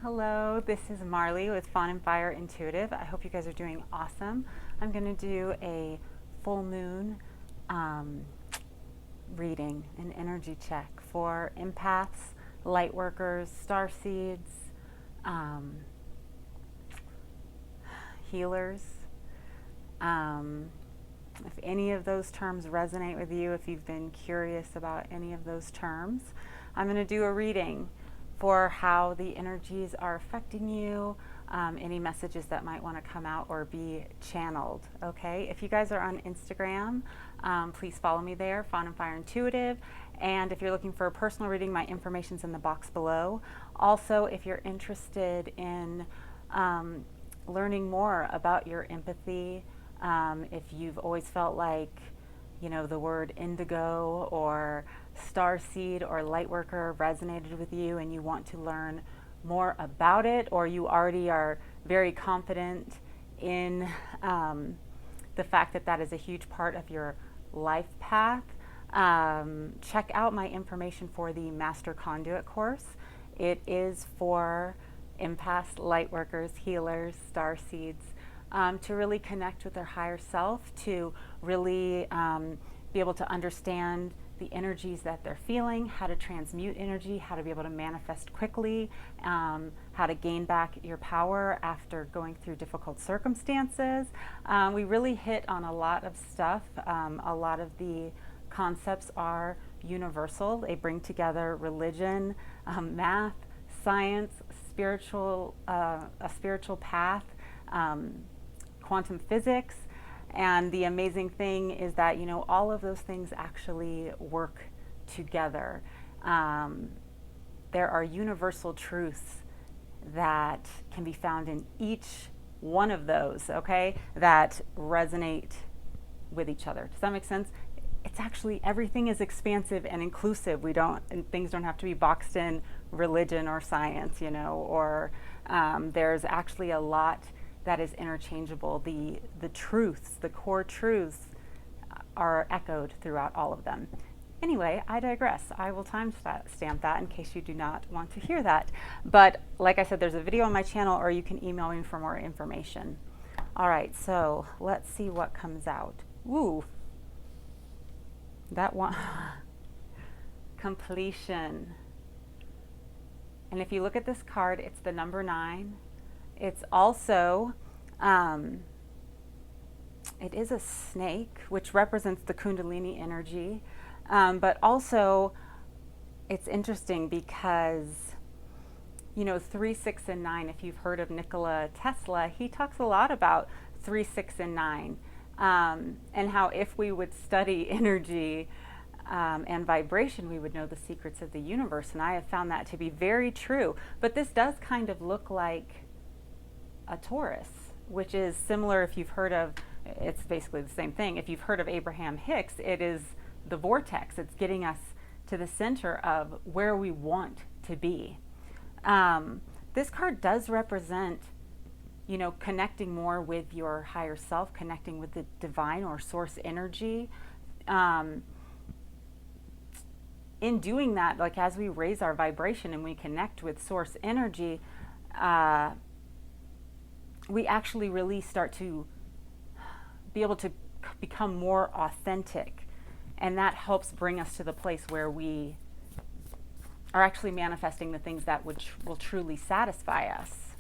Hello, this is Marley with Fawn and Fire Intuitive. I hope you guys are doing awesome. I'm going to do a full moon um, reading, an energy check for empaths, lightworkers, starseeds, um, healers. Um, if any of those terms resonate with you, if you've been curious about any of those terms, I'm going to do a reading for how the energies are affecting you, any messages that might want to come out or be channeled. Okay, if you guys are on Instagram, please follow me there, Fawn and Fire Intuitive. And if you're looking for a personal reading, my information's in the box below. Also, if you're interested in learning more about your empathy, if you've always felt like, you know, the word indigo or starseed or lightworker resonated with you and you want to learn more about it, or you already are very confident in the fact that that is a huge part of your life path, check out my information for the Master Conduit course. It is for empaths, lightworkers, healers, starseeds, to really connect with their higher self, to really be able to understand the energies that they're feeling, how to transmute energy, how to be able to manifest quickly, how to gain back your power after going through difficult circumstances. We really hit on a lot of stuff. A lot of the concepts are universal. They bring together religion, math, science, a spiritual path, quantum physics. And the amazing thing is that, you know, all of those things actually work together. There are universal truths that can be found in each one of those, okay, that resonate with each other. Does that make sense? It's actually, everything is expansive and inclusive. And things don't have to be boxed in religion or science, you know, or there's actually a lot that is interchangeable. The truths, the core truths are echoed throughout all of them. Anyway, I digress. I will timestamp that in case you do not want to hear that. But like I said, there's a video on my channel, or you can email me for more information. All right, so let's see what comes out. Ooh, that one. Completion. And if you look at this card, it's the number 9. It's also, it is a snake, which represents the Kundalini energy. But also, it's interesting because, you know, 3, 6, and 9, if you've heard of Nikola Tesla, he talks a lot about 3, 6, and 9. And how if we would study energy and vibration, we would know the secrets of the universe. And I have found that to be very true. But this does kind of look like a Taurus, which is similar. If you've heard of, it's basically the same thing. If you've heard of Abraham Hicks, it is the vortex. It's getting us to the center of where we want to be. This card does represent, you know, connecting more with your higher self, connecting with the divine or source energy. In doing that, like as we raise our vibration and we connect with source energy, we actually really start to be able to become more authentic. And that helps bring us to the place where we are actually manifesting the things that will truly satisfy us.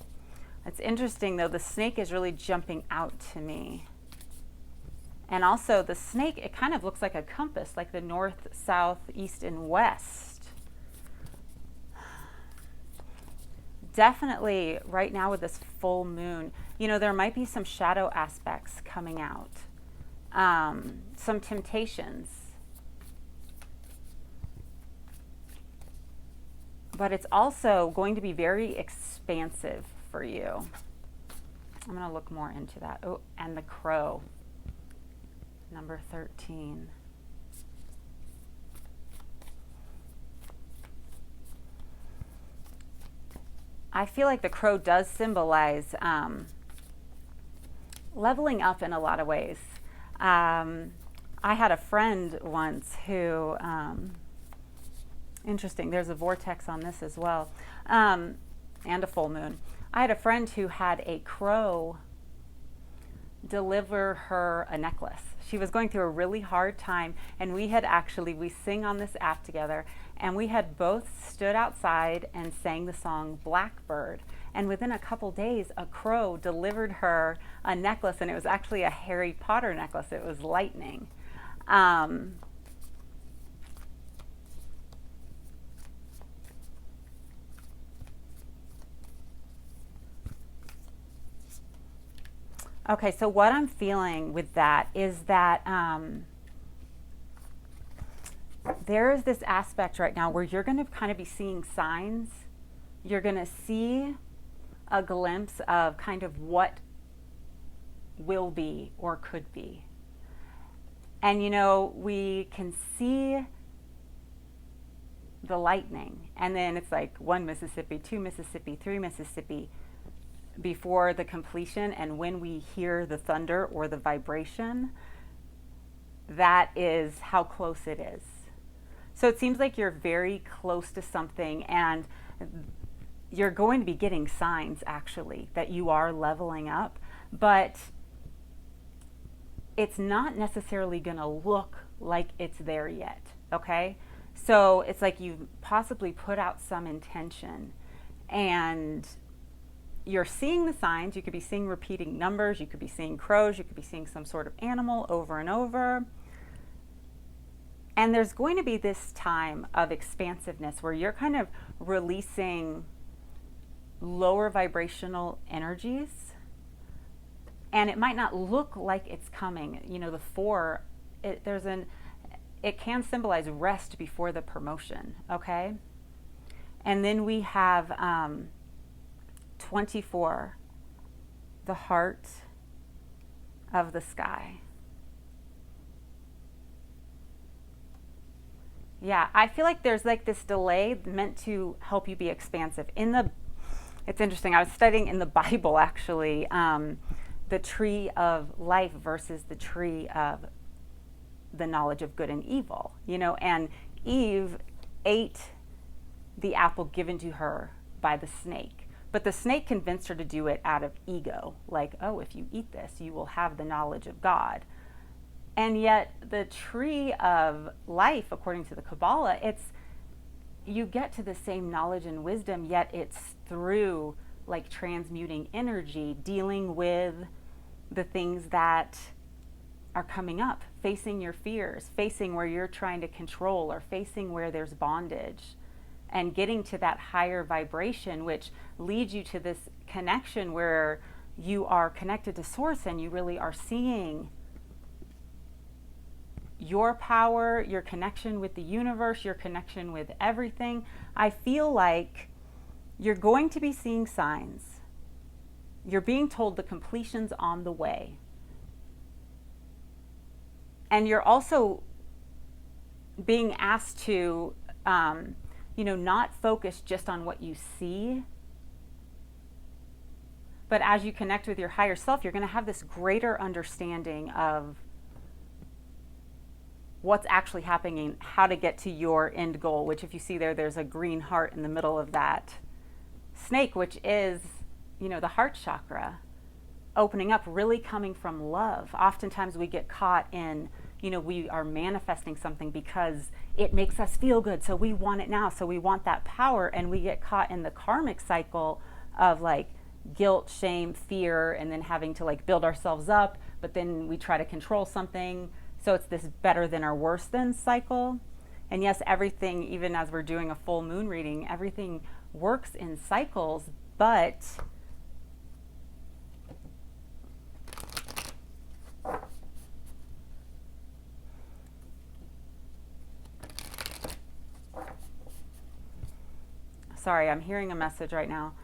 It's interesting though, the snake is really jumping out to me. And also the snake, it kind of looks like a compass, like the north, south, east, and west. Definitely right now with this full moon, you know, there might be some shadow aspects coming out, some temptations. But it's also going to be very expansive for you. I'm going to look more into that. Oh, and the crow, number 13. I feel like the crow does symbolize leveling up in a lot of ways. I had a friend once who, interesting, there's a vortex on this as well. and a full moon. I had a friend who had a crow deliver her a necklace. She was going through a really hard time, and we sing on this app together, and we had both stood outside and sang the song Blackbird. And within a couple days, a crow delivered her a necklace, and it was actually a Harry Potter necklace. It was lightning. Okay, so what I'm feeling with that is that there is this aspect right now where you're going to kind of be seeing signs. You're going to see a glimpse of kind of what will be or could be. And you know, we can see the lightning, and then it's like 1 Mississippi, 2 Mississippi, 3 Mississippi before the completion. And when we hear the thunder or the vibration, that is how close it is. So it seems like you're very close to something, and you're going to be getting signs actually that you are leveling up, but it's not necessarily going to look like it's there yet. Okay, so it's like you possibly put out some intention, and you're seeing the signs. You could be seeing repeating numbers, you could be seeing crows, you could be seeing some sort of animal over and over. And there's going to be this time of expansiveness where you're kind of releasing lower vibrational energies, and it might not look like it's coming. You know, the 4, it can symbolize rest before the promotion. Okay, and then we have 24, the heart of the sky. Yeah, I feel like there's like this delay meant to help you be expansive. It's interesting, I was studying in the Bible actually, the tree of life versus the tree of the knowledge of good and evil, you know, and Eve ate the apple given to her by the snake. But the snake convinced her to do it out of ego, like, oh, if you eat this, you will have the knowledge of God. And yet the tree of life, according to the Kabbalah, you get to the same knowledge and wisdom, yet it's through like transmuting energy, dealing with the things that are coming up, facing your fears, facing where you're trying to control, or facing where there's bondage, and getting to that higher vibration, which leads you to this connection where you are connected to source and you really are seeing your power, your connection with the universe, your connection with everything. I feel like you're going to be seeing signs. You're being told the completion's on the way. And you're also being asked to, not focus just on what you see. But as you connect with your higher self, you're going to have this greater understanding of what's actually happening, how to get to your end goal, which if you see there's a green heart in the middle of that snake, which is, the heart chakra opening up, really coming from love. Oftentimes we get caught in, we are manifesting something because it makes us feel good, so we want it now, so we want that power, and we get caught in the karmic cycle of like guilt, shame, fear, and then having to like build ourselves up, but then we try to control something. So it's this better than or worse than cycle. And yes, everything, even as we're doing a full moon reading, everything works in cycles, but sorry, I'm hearing a message right now.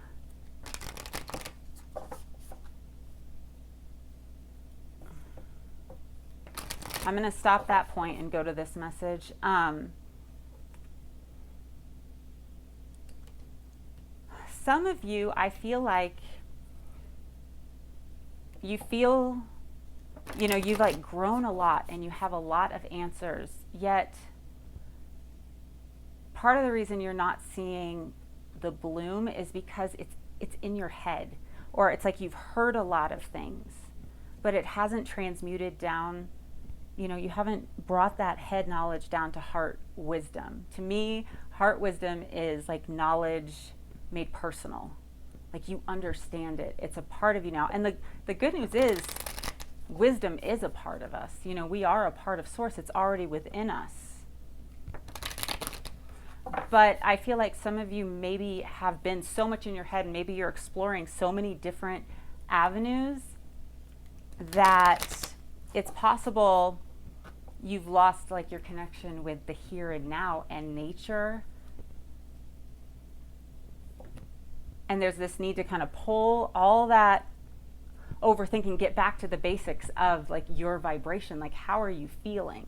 I'm going to stop that point and go to this message. Some of you, I feel like you feel, you've like grown a lot and you have a lot of answers, yet part of the reason you're not seeing the bloom is because it's in your head, or it's like you've heard a lot of things, but it hasn't transmuted down. You haven't brought that head knowledge down to heart wisdom. To me, heart wisdom is like knowledge made personal. Like you understand it. It's a part of you now. And the good news is wisdom is a part of us. We are a part of Source. It's already within us. But I feel like some of you maybe have been so much in your head, and maybe you're exploring so many different avenues that it's possible you've lost like your connection with the here and now and nature. And there's this need to kind of pull all that overthinking, get back to the basics of like your vibration. Like, how are you feeling?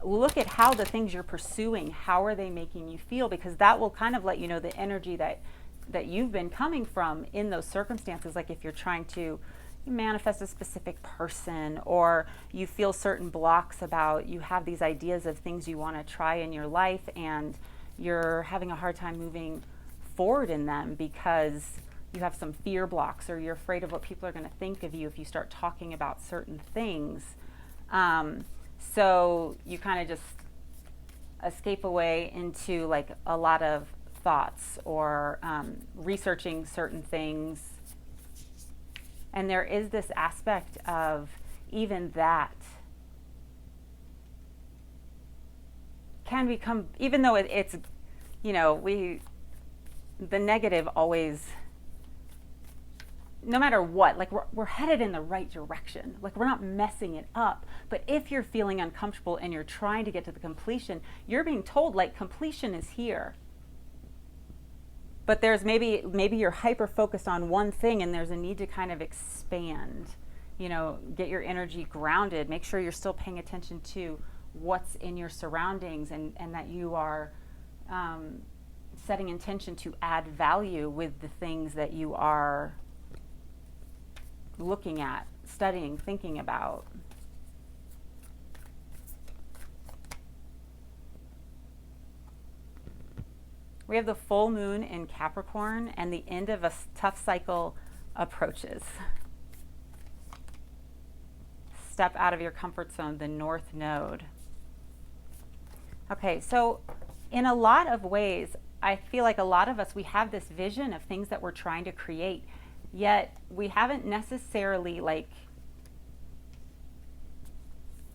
Look at how the things you're pursuing, how are they making you feel? Because that will kind of let you know the energy that you've been coming from in those circumstances. Like if you're trying to manifest a specific person, or you feel certain blocks about, you have these ideas of things you want to try in your life and you're having a hard time moving forward in them because you have some fear blocks, or you're afraid of what people are going to think of you if you start talking about certain things. So you kind of just escape away into like a lot of thoughts, or researching certain things. And there is this aspect of even that can become, even though it's, the negative always, no matter what, like we're headed in the right direction. Like we're not messing it up. But if you're feeling uncomfortable and you're trying to get to the completion, you're being told like completion is here. But there's maybe you're hyper focused on one thing, and there's a need to kind of expand, get your energy grounded, make sure you're still paying attention to what's in your surroundings, and that you are setting intention to add value with the things that you are looking at, studying, thinking about. We have the full moon in Capricorn, and the end of a tough cycle approaches. Step out of your comfort zone, the North Node. Okay, so in a lot of ways, I feel like a lot of us, we have this vision of things that we're trying to create, yet we haven't necessarily like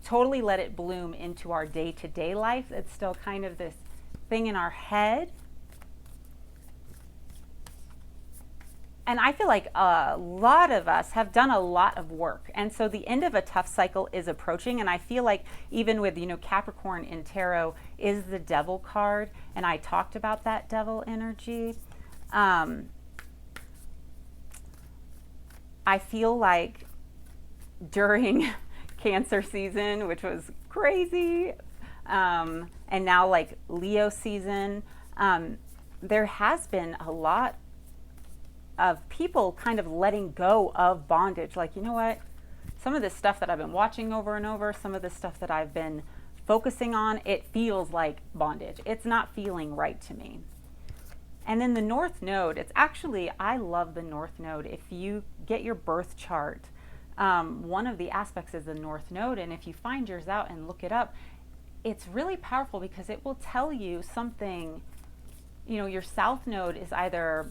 totally let it bloom into our day-to-day life. It's still kind of this thing in our head. And I feel like a lot of us have done a lot of work. And so the end of a tough cycle is approaching. And I feel like even with, Capricorn in tarot is the devil card. And I talked about that devil energy. I feel like during Cancer season, which was crazy, and now like Leo season, there has been a lot of people kind of letting go of bondage. Like, you know what? Some of this stuff that I've been watching over and over, some of this stuff that I've been focusing on, it feels like bondage. It's not feeling right to me. And then the North Node, it's actually, I love the North Node. If you get your birth chart, one of the aspects is the North Node. And if you find yours out and look it up, it's really powerful because it will tell you something. Your South Node is either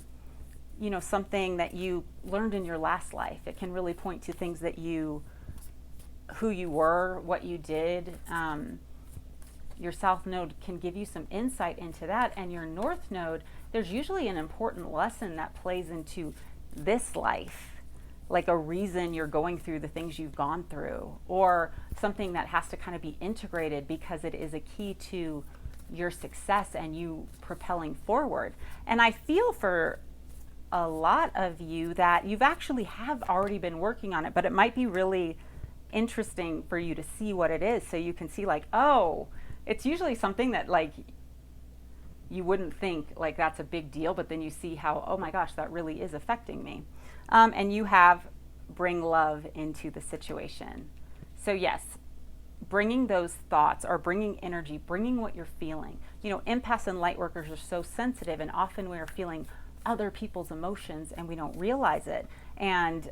something that you learned in your last life. It can really point to things that who you were, what you did. Your South Node can give you some insight into that. And your North Node, there's usually an important lesson that plays into this life, like a reason you're going through the things you've gone through, or something that has to kind of be integrated because it is a key to your success and you propelling forward. And I feel for a lot of you that you've actually have already been working on it, but it might be really interesting for you to see what it is, so you can see like, oh, it's usually something that like you wouldn't think like that's a big deal, but then you see how, oh my gosh, that really is affecting me. And you have bring love into the situation. So yes, bringing those thoughts, or bringing energy, bringing what you're feeling. Empaths and Lightworkers are so sensitive, and often we are feeling other people's emotions and we don't realize it. And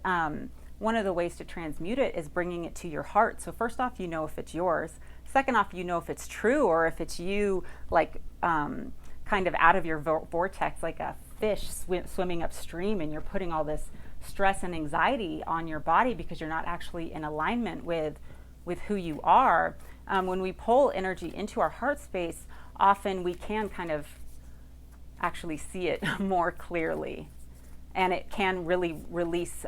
one of the ways to transmute it is bringing it to your heart. So first off, you know if it's yours. Second off, you know if it's true, or if it's you, like kind of out of your vortex, like a fish swimming upstream, and you're putting all this stress and anxiety on your body because you're not actually in alignment with who you are. When we pull energy into our heart space, often we can kind of actually see it more clearly, and it can really release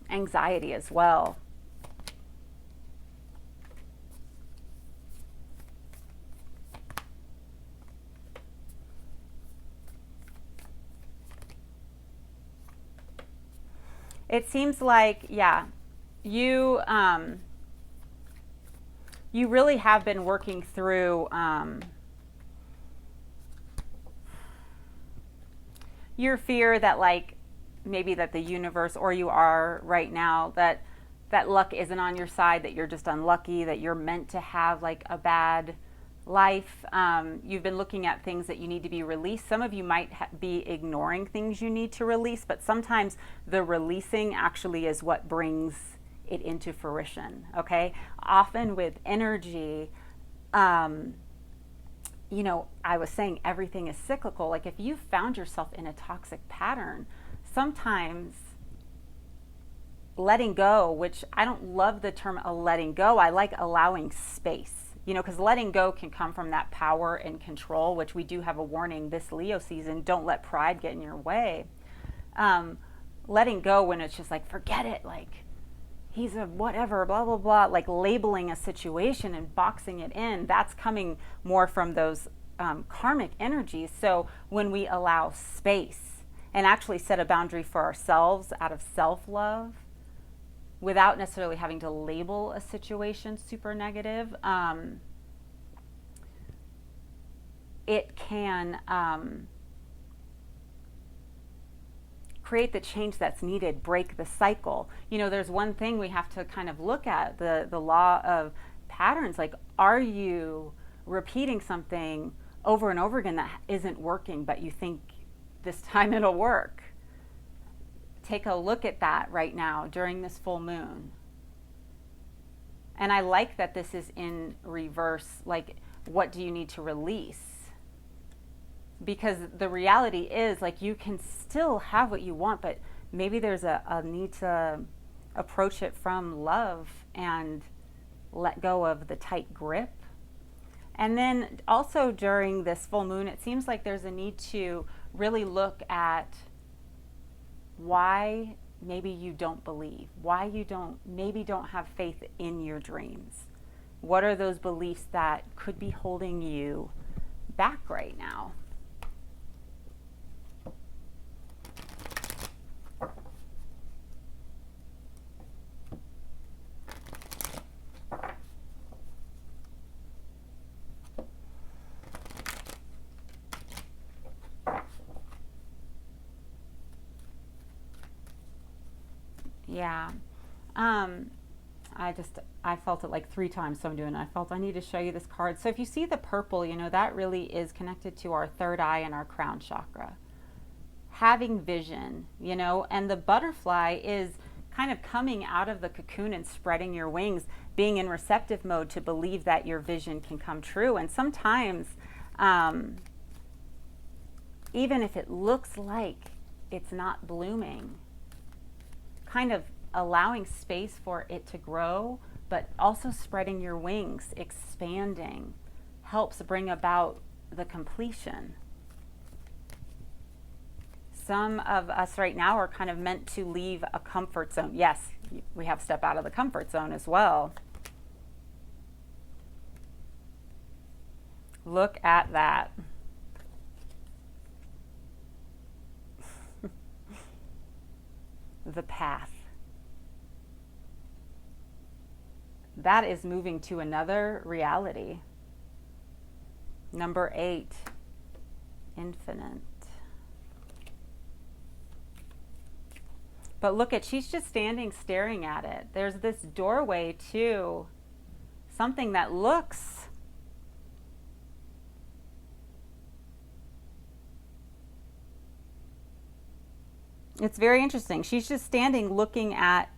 anxiety as well. It seems like, yeah, you you really have been working through your fear that, like, maybe that the universe, or you are right now, that luck isn't on your side, that you're just unlucky, that you're meant to have like a bad life. You've been looking at things that you need to be released. Some of you might be ignoring things you need to release, but sometimes the releasing actually is what brings it into fruition. Okay, often with energy, you know, I was saying everything is cyclical. Like if you found yourself in a toxic pattern, sometimes letting go, which I don't love the term letting go, I like allowing space. You know, because letting go can come from that power and control, which we do have a warning this Leo season. Don't let pride get in your way. Letting go when it's just like, forget it, like he's a whatever, blah, blah, blah, like labeling a situation and boxing it in, that's coming more from those karmic energies. So when we allow space and actually set a boundary for ourselves out of self-love, without necessarily having to label a situation super negative, it can create the change that's needed, break the cycle. You know, there's one thing we have to kind of look at, the law of patterns. Like, are you repeating something over and over again that isn't working, but you think this time it'll work? Take a look at that right now during this full moon. And I like that this is in reverse. Like, what do you need to release? Because the reality is, like, you can still have what you want, but maybe there's a need to approach it from love and let go of the tight grip. And then also during this full moon, it seems like there's a need to really look at why maybe you don't believe, why you maybe don't have faith in your dreams. What are those beliefs that could be holding you back right now? Yeah. I felt it like 3 times, so I'm doing it. I felt I need to show you this card. So if you see the purple, you know, that really is connected to our third eye and our crown chakra. Having vision, you know, and the butterfly is kind of coming out of the cocoon and spreading your wings, being in receptive mode to believe that your vision can come true. And sometimes, even if it looks like it's not blooming, kind of allowing space for it to grow, but also spreading your wings, expanding, helps bring about the completion. Some of us right now are kind of meant to leave a comfort zone. Yes, we have to step out of the comfort zone as well. Look at that. The path. That is moving to another reality. Number 8, infinite. But look at, she's just standing staring at it. There's this doorway to something that looks It's very interesting. She's just standing looking at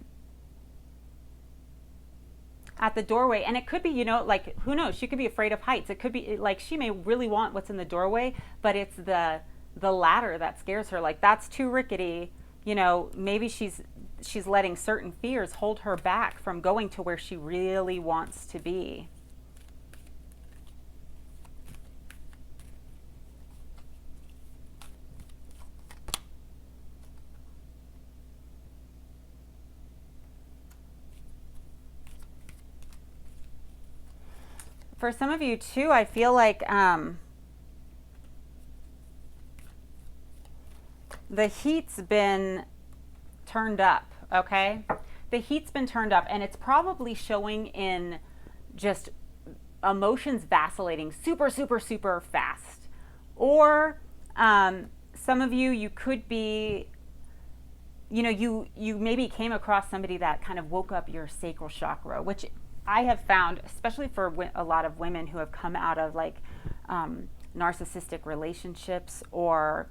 the doorway, and it could be, like, who knows, she could be afraid of heights. It could be like she may really want what's in the doorway, but it's the ladder that scares her. Like, that's too rickety. Maybe she's letting certain fears hold her back from going to where she really wants to be. For some of you too, I feel like the heat's been turned up, okay? The heat's been turned up, and it's probably showing in just emotions vacillating super, super, super fast. Or some of you could be, you maybe came across somebody that kind of woke up your sacral chakra, which I have found, especially for a lot of women who have come out of like narcissistic relationships, or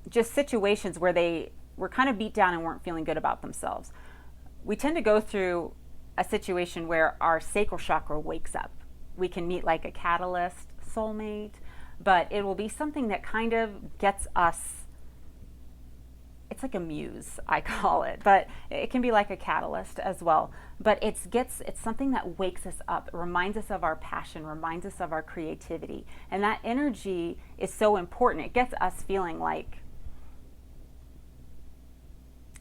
just situations where they were kind of beat down and weren't feeling good about themselves. We tend to go through a situation where our sacral chakra wakes up. We can meet like a catalyst, soulmate, but it will be something that kind of gets us. It's like a muse, I call it, but it can be like a catalyst as well. But it's something that wakes us up. It reminds us of our passion, reminds us of our creativity. And that energy is so important. It gets us feeling like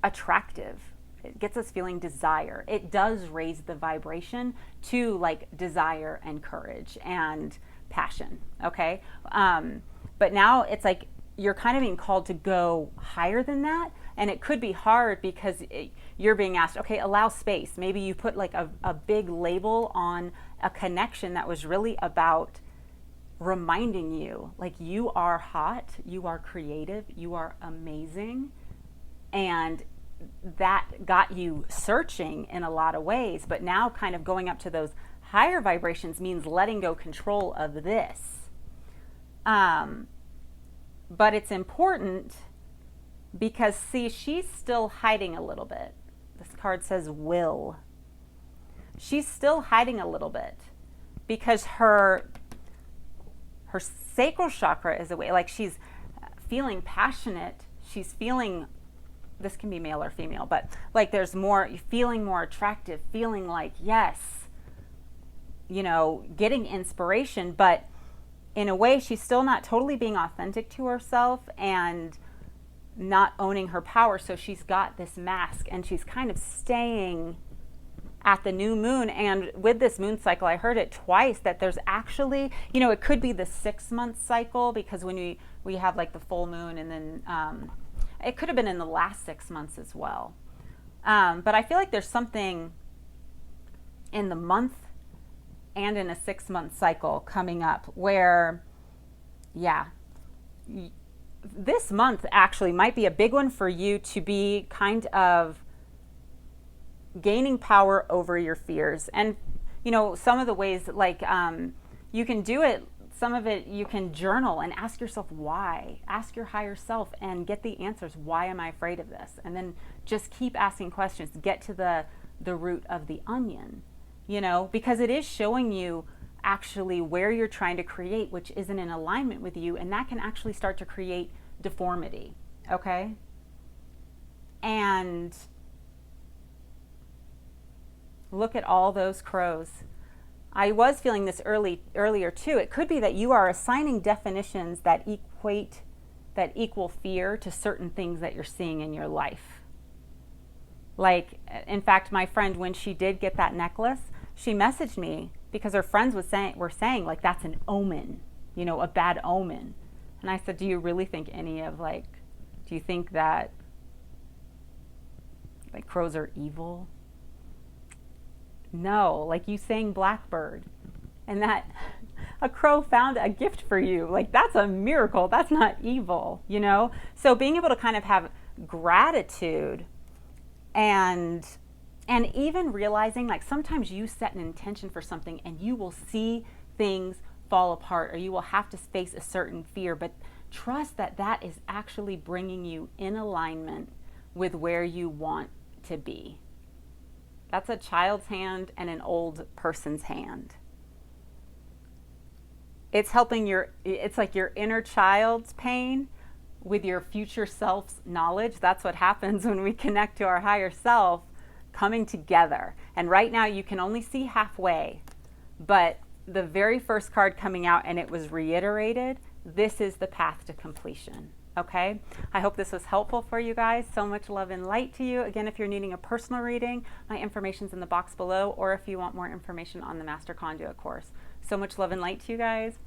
attractive. It gets us feeling desire. It does raise the vibration to like desire and courage and passion, okay? But now it's like, you're kind of being called to go higher than that. And it could be hard because you're being asked, okay, allow space. Maybe you put like a big label on a connection that was really about reminding you, like, you are hot, you are creative, you are amazing. And that got you searching in a lot of ways. But now kind of going up to those higher vibrations means letting go control of this. But it's important because, see, she's still hiding a little bit. This card says will. She's still hiding a little bit because her sacral chakra is away. Like, she's feeling passionate. She's feeling, this can be male or female, but like there's more, feeling more attractive, feeling like, yes, getting inspiration, but in a way, she's still not totally being authentic to herself and not owning her power. So she's got this mask and she's kind of staying at the new moon. And with this moon cycle, I heard it twice that there's actually, it could be the 6-month cycle, because when we have like the full moon, and then it could have been in the last 6 months as well. But I feel like there's something in the month and in a 6-month cycle coming up where, this month actually might be a big one for you to be kind of gaining power over your fears. And, some of the ways, like, you can do it, some of it you can journal and ask yourself why. Ask your higher self and get the answers. Why am I afraid of this? And then just keep asking questions. Get to the root of the onion. Because it is showing you actually where you're trying to create, which isn't in alignment with you, and that can actually start to create deformity, okay? And look at all those crows. I was feeling this earlier too. It could be that you are assigning definitions that equal fear to certain things that you're seeing in your life. Like, in fact, my friend, when she did get that necklace, she messaged me because her friends were saying like, that's an omen, a bad omen. And I said, do you really think do you think that like crows are evil? No, like you saying blackbird and that a crow found a gift for you, like that's a miracle. That's not evil, So being able to kind of have gratitude and even realizing, like, sometimes you set an intention for something and you will see things fall apart, or you will have to face a certain fear, but trust that that is actually bringing you in alignment with where you want to be. That's a child's hand and an old person's hand. It's helping it's like your inner child's pain with your future self's knowledge. That's what happens when we connect to our higher self, coming together. And right now you can only see halfway, but the very first card coming out, and it was reiterated, this is the path to completion. Okay, I hope this was helpful for you guys. So much love and light to you. Again, if you're needing a personal reading, my information's in the box below, or if you want more information on the Master Conduit course. So much love and light to you guys.